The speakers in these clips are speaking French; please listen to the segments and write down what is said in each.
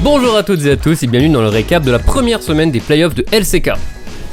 Bonjour à toutes et à tous et bienvenue dans le récap de la première semaine des playoffs de LCK.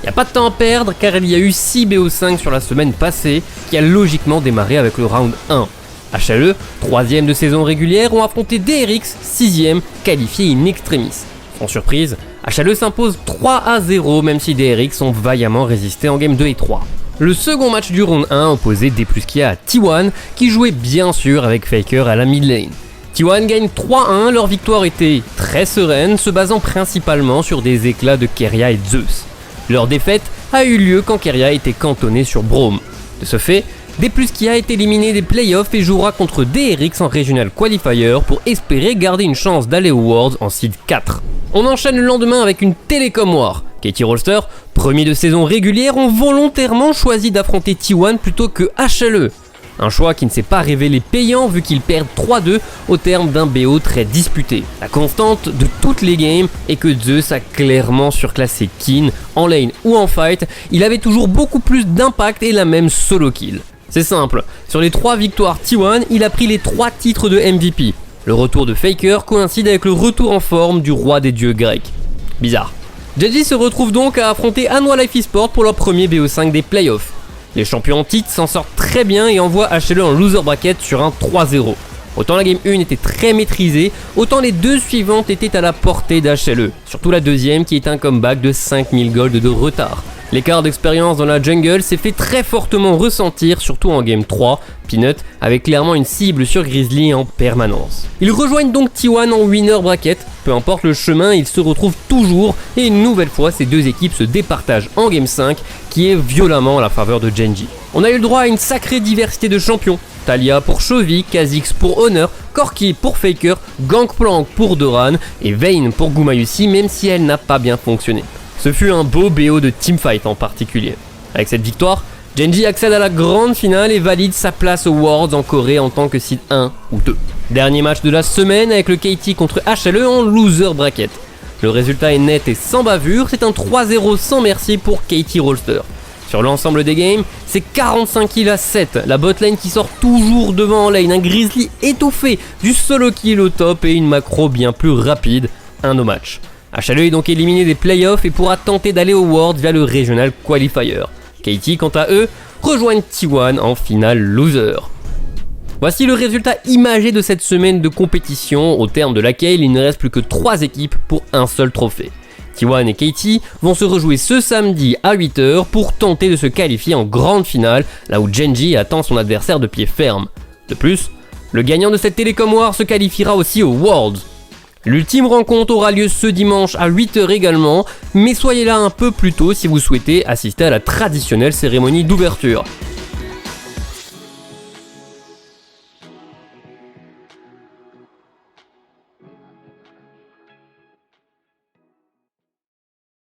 Y a pas de temps à perdre car il y a eu 6 BO5 sur la semaine passée qui a logiquement démarré avec le round 1. HLE, 3ème de saison régulière, ont affronté DRX, 6ème, qualifié in extremis. Sans surprise, HLE s'impose 3-0 même si DRX ont vaillamment résisté en game 2 et 3. Le second match du round 1 opposait Depluskia à T1 qui jouait bien sûr avec Faker à la mid lane. T1 gagne 3-1, leur victoire était très sereine, se basant principalement sur des éclats de Keria et Zeus. Leur défaite a eu lieu quand Keria était cantonné sur Braum. De ce fait, Depluskia est éliminé des playoffs et jouera contre DRX en Regional Qualifier pour espérer garder une chance d'aller aux Worlds en Seed 4. On enchaîne le lendemain avec une Telecom War. KT Rolster, premier de saison régulière, ont volontairement choisi d'affronter T1 plutôt que HLE. Un choix qui ne s'est pas révélé payant vu qu'ils perdent 3-2 au terme d'un BO très disputé. La constante de toutes les games est que Zeus a clairement surclassé Keane, en lane ou en fight, il avait toujours beaucoup plus d'impact et la même solo kill. C'est simple, sur les 3 victoires T1, il a pris les 3 titres de MVP. Le retour de Faker coïncide avec le retour en forme du roi des dieux grecs. Bizarre. Genji se retrouve donc à affronter Hanwha Life Esports pour leur premier BO5 des playoffs. Les champions en titre s'en sortent très bien et envoient HLE en loser bracket sur un 3-0. Autant la game 1 était très maîtrisée, autant les deux suivantes étaient à la portée d'HLE, surtout la deuxième qui est un comeback de 5000 gold de retard. L'écart d'expérience dans la jungle s'est fait très fortement ressentir, surtout en game 3, Peanut avait clairement une cible sur Grizzly en permanence. Ils rejoignent donc T1 en winner bracket, peu importe le chemin, ils se retrouvent toujours et une nouvelle fois ces deux équipes se départagent en game 5 qui est violemment à la faveur de Genji. On a eu le droit à une sacrée diversité de champions, Talia pour Chovy, Kha'Zix pour Honor, Corki pour Faker, Gangplank pour Doran et Vayne pour Gumayusi même si elle n'a pas bien fonctionné. Ce fut un beau BO de teamfight en particulier. Avec cette victoire, Genji accède à la grande finale et valide sa place aux Worlds en Corée en tant que seed 1 ou 2. Dernier match de la semaine avec le KT contre HLE en loser bracket. Le résultat est net et sans bavure, c'est un 3-0 sans merci pour KT Rolster. Sur l'ensemble des games, c'est 45 kills à 7, la botlane qui sort toujours devant en lane, un Grizzly étouffé, du solo kill au top et une macro bien plus rapide, un no match. HLE est donc éliminé des playoffs et pourra tenter d'aller aux Worlds via le Regional Qualifier. KT, quant à eux, rejoignent T1 en finale loser. Voici le résultat imagé de cette semaine de compétition, au terme de laquelle il ne reste plus que 3 équipes pour un seul trophée. T1 et KT vont se rejouer ce samedi à 8h pour tenter de se qualifier en grande finale, là où Genji attend son adversaire de pied ferme. De plus, le gagnant de cette Telecom War se qualifiera aussi aux Worlds. L'ultime rencontre aura lieu ce dimanche à 8h également, mais soyez là un peu plus tôt si vous souhaitez assister à la traditionnelle cérémonie d'ouverture.